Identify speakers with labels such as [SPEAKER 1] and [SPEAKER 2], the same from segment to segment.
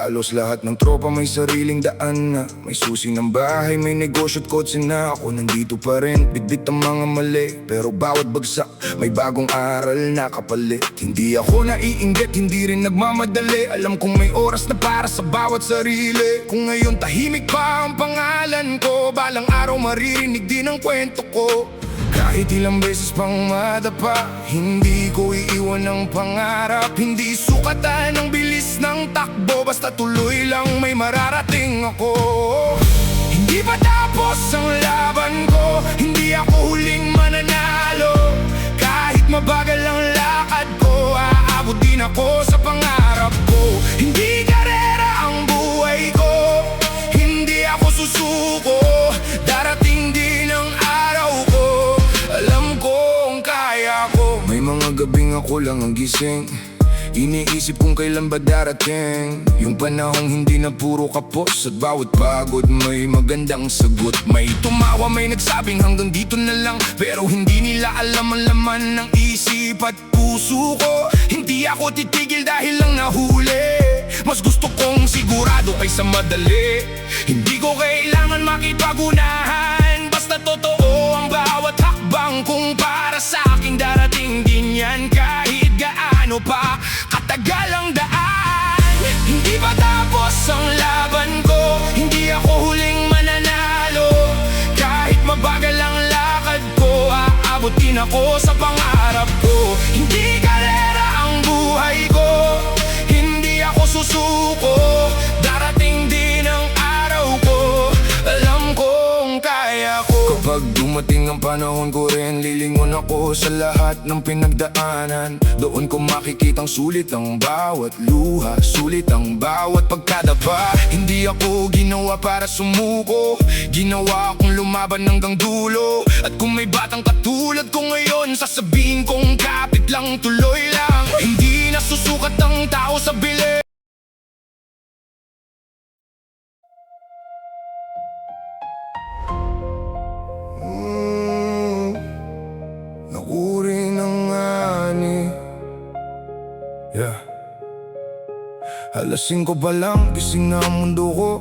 [SPEAKER 1] Halos lahat ng tropa may sariling daan na. May susi ng bahay, may negosyo at kotse na. Ako nandito pa rin, bitbit ang mga mali. Pero bawat bagsak, may bagong aral na kapalit. Hindi ako naiinggit, hindi rin nagmamadali. Alam kong may oras na para sa bawat sarili. Kung ngayon tahimik pa ang pangalan ko, balang araw maririnig din ang kwento ko. Kahit ilang beses pang madapa, hindi ko iiwan ang pangarap. Hindi sukatan ang bilis ng takbo, basta tuloy lang may mararating ako. Hindi pa tapos ang laban ko, hindi ako huling mananalo. Kahit mabagal ang lakad ko, aabot din ako sa pangarap ko. Hindi karera ang buhay ko, hindi ako susuko. Darating din ang araw ko, alam kong kaya ko. May mga gabing ako lang ang gising, iniisip kung kailan ba darating yung panahong hindi na puro kapos. At bawat pagod may magandang sagot. May tumawa, may nagsabing hanggang dito na lang, pero hindi nila alam ang laman ng isip at puso ko. Hindi ako titigil dahil lang nahuli, mas gusto kong sigurado kaysa madali. Hindi ko kailangan makipagunahan, basta totoo ang bawat hakbang. Kung para sa akin darating din yan, kahit gaano pa katagal ang daan. Hindi pa tapos ang laban ko, hindi ako huling mananalo. Kahit mabagal ang lakad ko, aabot din ako sa pangarap ko. Hindi karera ang buhay ko, hindi ako susuko. Darating din ang araw ko, alam kong kaya ko. Kapag dumating ang panahon ko rin, lilingon ako sa lahat ng pinagdaanan. Doon ko makikitang sulit ang bawat luha, sulit ang bawat pagkadapa. Hindi ako ginawa para sumuko, ginawa akong lumaban hanggang dulo. At kung may batang katulad ko ngayon, sasabihin kong kapit lang, tuloy lang. Hindi nasusukat ang tao sa bilis. Nakuri ng ani, yeah. Alas 5 pa lang, gising na ang mundo ko.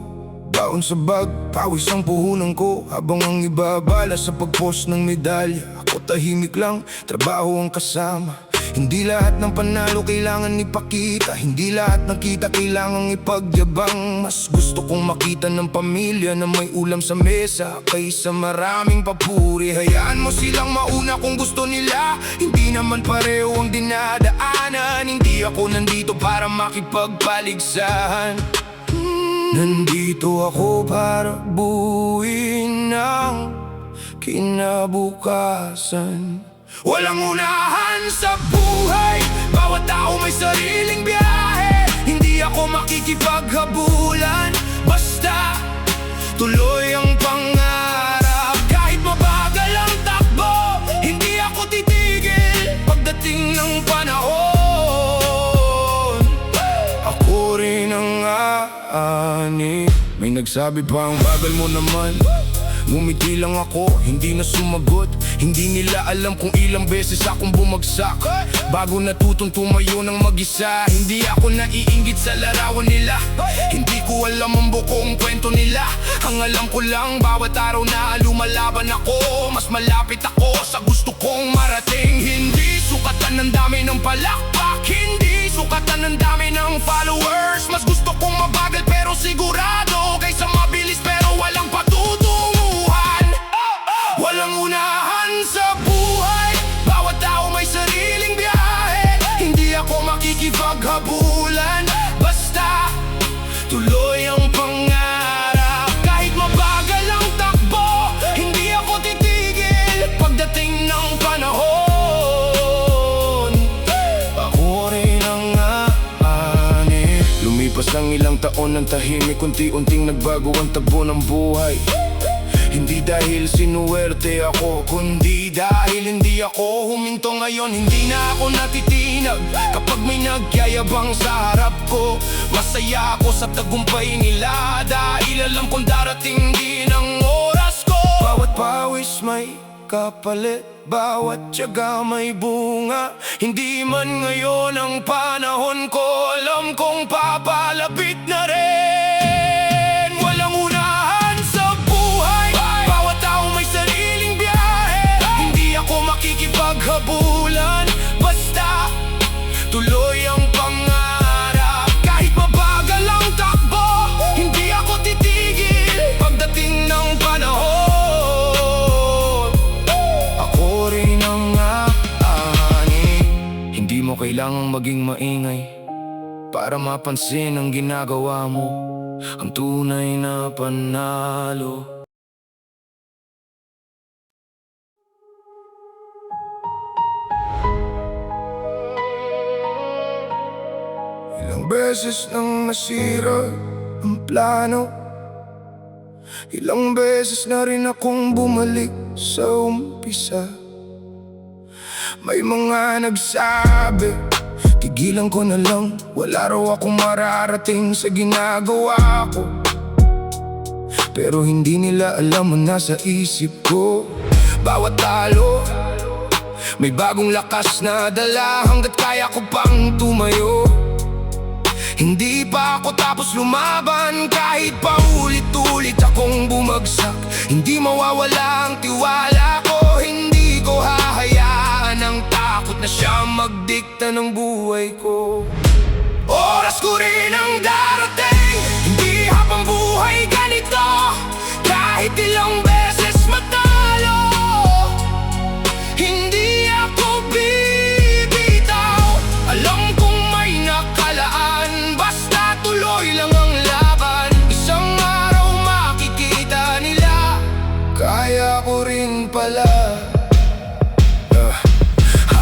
[SPEAKER 1] Baon sa bag, pawis ang puhunan ko. Habang ang iba abala sa pagpost ng medalya, ako tahimik lang, trabaho ang kasama. Hindi lahat ng panalo kailangan ipakita, hindi lahat ng kita kailangan ipagyabang. Mas gusto kong makita ng pamilya na may ulam sa mesa kaysa maraming papuri. Hayaan mo silang mauna kung gusto nila, hindi naman pareho ang dinadaanan. Hindi ako nandito para makipagpaligsahan, nandito ako para buuin ang kinabukasan. Walang unahan sa buhay, bawat tao may sariling biyahe. Hindi ako makikipaghabulan, basta tuloy ang pangarap. Kahit mabagal ang takbo, hindi ako titigil pagdating ng panahon. Ako rin ang aani. May nagsabi pa ang bagal mo naman, ngumiti lang ako, hindi na sumagot. Hindi nila alam kung ilang beses akong bumagsak bago natutong tumayo ng mag-isa. Hindi ako naiinggit sa larawan nila, hindi ko alam ang buong kwento nila. Ang alam ko lang, bawat araw na lumalaban ako, mas malapit ako sa gusto kong marating. Hindi sukatan ng dami ng palakpak, hindi sukatan ng dami ng followers. Mas gusto kong mabagal pero sigurado, kaysa mabilis pero walang patutunguhan. Walang unahan sa buhay, bawat tao may sariling biyahe. Hindi ako makikipaghabulan, basta tuloy ang pangarap. Kahit mabagal ang takbo, hindi ako titigil pagdating ng panahon. Ako rin ang aani. Lumipas ng ilang taon ng tahimik, unti-unting nagbago ang tagbo ng buhay. Hindi dahil sinuwerte ako, kundi dahil hindi ako huminto ngayon. Hindi na ako natitinag kapag may nagyayabang sa harap ko. Masaya ako sa tagumpay nila dahil alam kong darating din ang oras ko. Bawat pawis may kapalit, bawat tiyaga may bunga. Hindi man ngayon ang panahon ko, alam kong papalapit na rin. Walang unahan sa buhay, bawat tao may sariling biyahe. Hindi ako makikipaghabulan, basta tuloy ang pangarap. Kahit mabagal ang takbo, hindi ako titigil pagdating ng panahon. Ako rin ang aani. Hindi mo kailangang maging maingay para mapansin ang ginagawa mo, ang tunay na panalo. Ilang beses nang nasira ang plano, ilang beses na rin akong bumalik sa umpisa. May mga nagsabi, tigilan ko na lang, wala raw akong mararating sa ginagawa ko. Pero hindi nila alam ang nasa isip ko. Bawat talo, may bagong lakas na dala hanggat kaya ko pang tumayo. Hindi pa ako tapos lumaban kahit pa ulit-ulit akong bumagsak. Hindi mawawala ang tiwala ko, hindi ko hahayaan ang takot na siya magdikta ng buhay ko. Oras ko rin ang darating, hindi habang buhay ganito. Kahit ilang beses matalo, hindi ako bibitaw. Alam kong may nakalaan, basta tuloy lang ang laban. Isang araw makikita nila, kaya ko rin pala.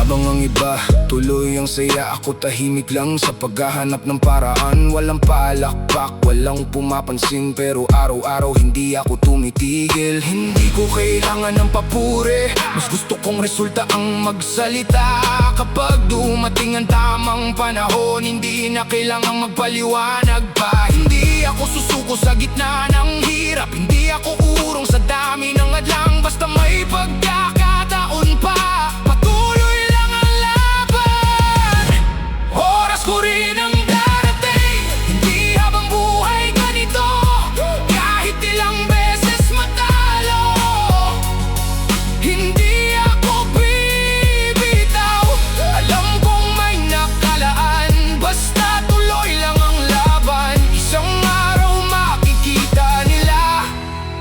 [SPEAKER 1] Habang ang iba tuloy ang saya, ako tahimik lang sa paghahanap ng paraan. Walang palakpak, walang pumapansin, pero araw-araw hindi ako tumitigil. Hindi ko kailangan ng papuri, mas gusto kong resulta ang magsalita. Kapag dumating ang tamang panahon, hindi na kailangang magpaliwanag pa. Hindi ako susuko sa gitna ng hirap, hindi ako urong sa dami ng adlang. Basta may pagkakataon pa, patuloy lang ang laban. Oras ko rin ang darating, hindi habang buhay ganito. Kahit ilang beses matalo, hindi ako bibitaw. Alam kong may nakalaan, basta tuloy lang ang laban. Isang araw makikita nila,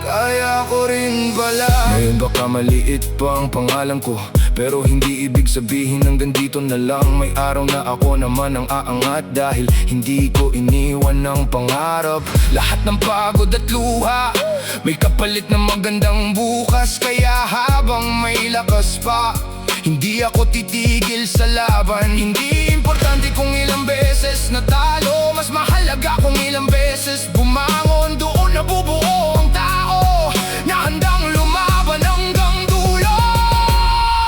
[SPEAKER 1] kaya ko rin pala. Ngayon baka maliit pa ang pangalan ko, pero hindi ibig sabihin hanggang dito na lang. May araw na ako naman ang aangat, dahil hindi ko iniwan ng pangarap. Lahat ng pagod at luha, may kapalit na magandang bukas. Kaya habang may lakas pa, hindi ako titigil sa laban. Hindi importante kung ilang beses natalo, mas mahalaga kung ilang beses bumangon. Doon nabubuo ang tao na handang lumaban hanggang dulo.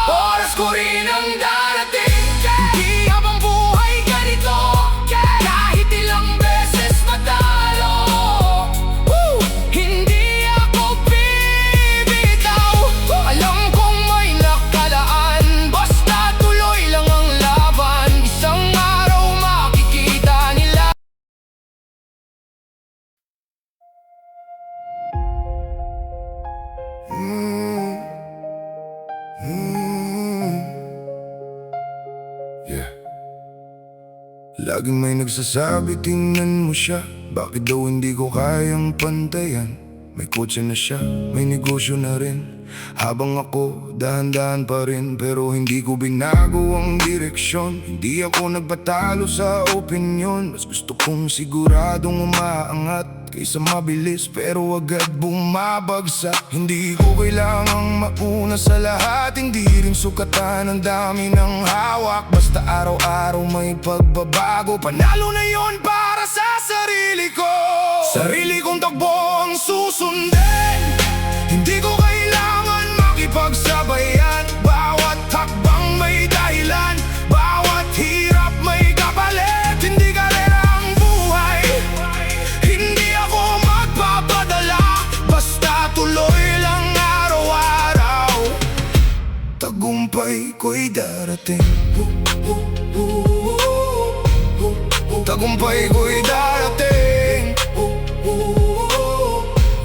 [SPEAKER 1] Oras ko rin ang darating, hindi habang buhay ganito. Kahit ilang beses matalo, hindi ako bibitaw. Alam kong may nakalaan, basta tuloy lang ang laban. Isang araw makikita nila. Yeah. Laging may nagsasabi, tingnan mo siya, bakit daw hindi ko kayang pantayan? May kotse na siya, may negosyo na rin, habang ako dahan-dahan pa rin. Pero hindi ko binago ang direksyon, hindi ako nagpatalo sa opinyon. Mas gusto kong siguradong umaangat kaysa mabilis pero agad bumabagsak. Hindi ko kailangang mauna sa lahat, hindi rin sukatan ang dami ng hawak. Basta araw-araw may pagbabago, panalo na yon para sa sarili ko. Sarili kong takbo ang susundin, hindi ko kailangan makipagsabayan. Bawat hakbang may dahilan, bawat hirap may kapalit. Hindi karera ang buhay, hindi ako magpapadala, basta tuloy lang araw-araw. Tagumpay ko'y darating, tagumpay ko'y darating.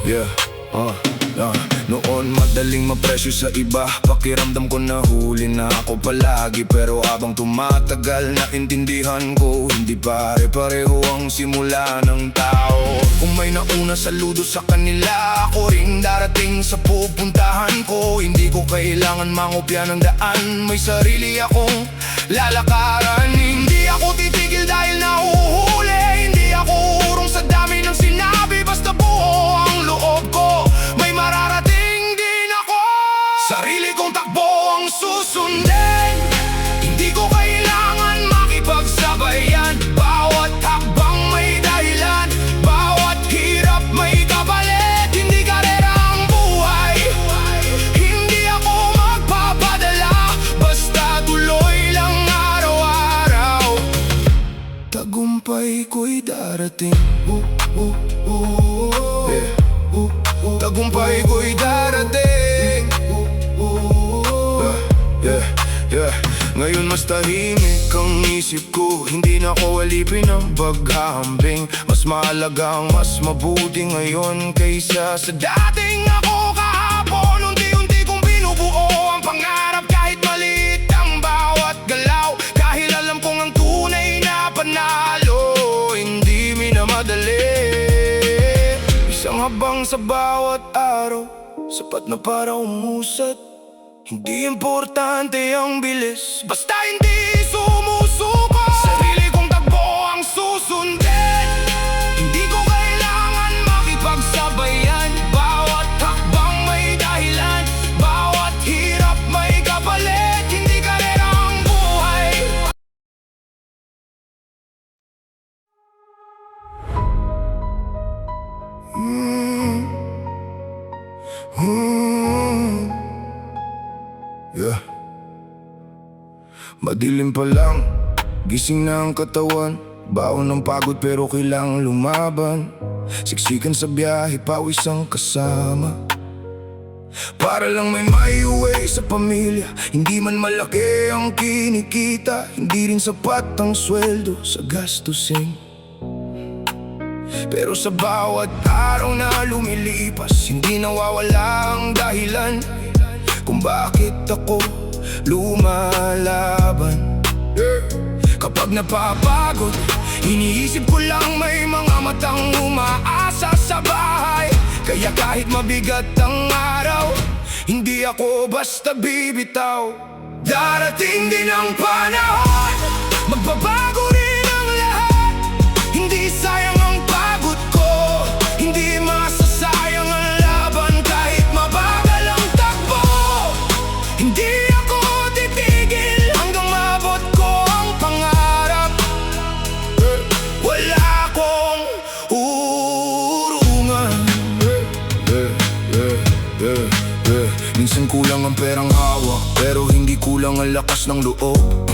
[SPEAKER 1] Yeah, Noon madaling mapresyo sa iba. Pakiramdam ko na huli na ako palagi. Pero habang tumatagal naintindihan ko, hindi pare-pareho ang simula ng tao. Kung may nauna saludo sa kanila, ako rin darating sa pupuntahan ko. Hindi ko kailangan mangopya ng daan, may sarili akong lalakaran. Hindi ako titigil dahil nahuhuli. Hindi ako urong sa dami ng sinabi. Basta buo ang loob ko, may mararating din ako. Sarili kong takbo ang susundin. Hindi ko kailangan makipagsabayan. Bawat hakbang may dahilan, bawat hirap may kapalit. Hindi karera ang buhay, hindi ako magpapadala. Basta tuloy lang araw-araw. Tagumpay ko'y darating. Tagumpay ko'y darating. Ngayon mas tahimik ang isip ko. Hindi na ko alipin ang paghahambing. Mas mahalaga ang mas mabuti ngayon kaysa sa dating ako kahapon. Unti-unti kong binubuo ang pangarap kahit maliit ang bawat galaw. Dahil alam kong ang tunay na panalo hindi minamadali. Isang habang sa bawat araw, sapat na para umusad. Hindi importante ang bilis, basta hindi sumusuko. Sarili kong takbo ang susundin. Hindi ko kailangan makipagsabayan. Bawat hakbang may dahilan, bawat hirap may kapalit. Hindi karera ang buhay. Madilim pa lang, gising na ang katawan. Baon ng pagod pero kailangang lumaban. Siksikan sa biyahe, pawis ang kasama. Para lang may maiuwi sa pamilya. Hindi man malaki ang kinikita, hindi rin sapat ang sweldo sa gastusin. Pero sa bawat araw na lumilipas, hindi nawawala ang dahilan kung bakit ako lumalaban. Kapag napapagod, iniisip ko lang may mga matang umaasa sa bahay. Kaya kahit mabigat ang araw, hindi ako basta bibitaw. Darating din ang panahon, magbabago rin ang lahat. Hindi sayang ang pagod ko, hindi masasayang ang laban. Kahit mabagal ang takbo, hindi ako titigil hanggang maabot ko ang pangarap. Wala akong urungan. Minsan kulang ang perang hawak, pero hindi kulang ang lakas ng loob.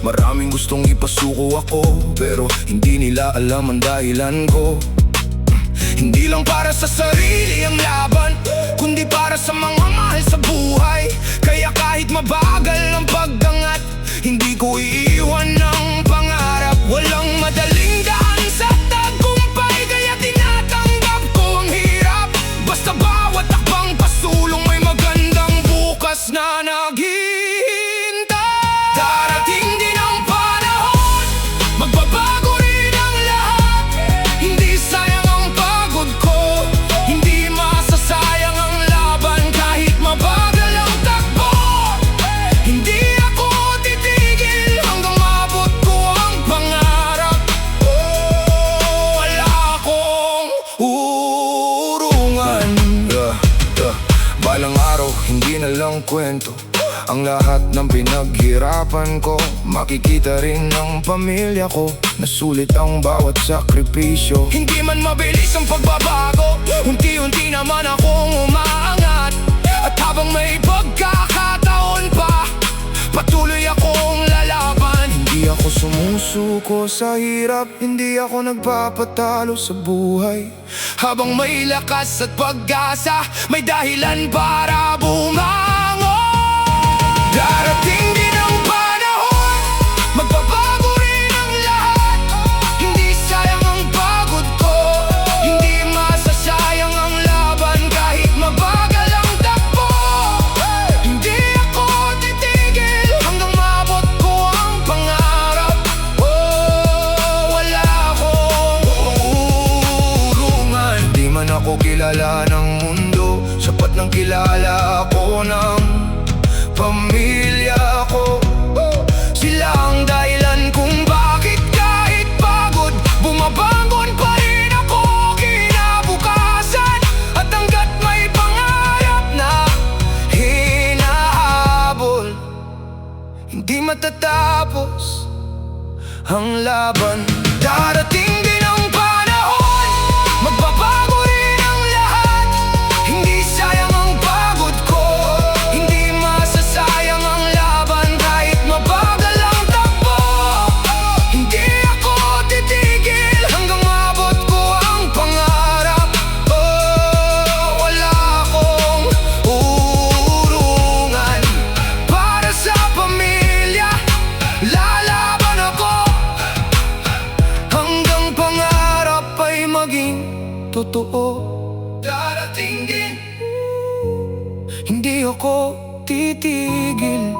[SPEAKER 1] Maraming gustong ipasuko ako, pero hindi nila alam ang dahilan ko. Hindi lang para sa sarili ang laban, kundi para sa mga mahal sa buhay. Kaya kahit mabagal ang pagdangat, hindi ko iiwan ng pangarap. Walang madaling daan sa tagumpay, kaya tinatanggap ko ang hirap. Basta bawat takbang pasulong may magandang bukas na naghihintay. Darating din ang panahon, magbabago rin ang lahat. Hindi sayang ang pagod ko, hindi masasayang ang laban. Kahit mabagal ang takbo, hindi ako titigil hanggang maabot ko ang pangarap. Wala akong urungan. Balang araw, hindi na lang kwento ang lahat ng pinaghirapan ko. Makikita rin ng pamilya ko, nasulit ang bawat sakripisyo. Hindi man mabilis ang pagbabago, unti-unti naman akong umaangat. At habang may pagkakataon pa, patuloy akong lalaban. Hindi ako sumusuko sa hirap, hindi ako nagpapatalo sa buhay. Habang may lakas at pag-asa, may dahilan para bumangon. Darating din ang panahon, magbabago rin ang lahat. Hindi sayang ang pagod ko, hindi masasayang ang laban. kilala ng mundo, sapat ng kilala ako ng pamilya ko. Sila ang dahilan kung bakit kahit pagod, bumabangon pa rin ako kinabukasan. At hanggat may pangarap na hinahabol, hindi matatapos ang laban. Darating din ang panahon, magbabago rin ang lahat. Hindi sayang ang pagod ko, hindi masasayang ang laban. Kahit mabagal ang takbo, hindi ako titigil hanggang maabot ko ang pangarap. Wala akong uurungan para sa pamilya. Lalaban ako hanggang pangarap ay maging totoo. Darating din, hindi ako titigil.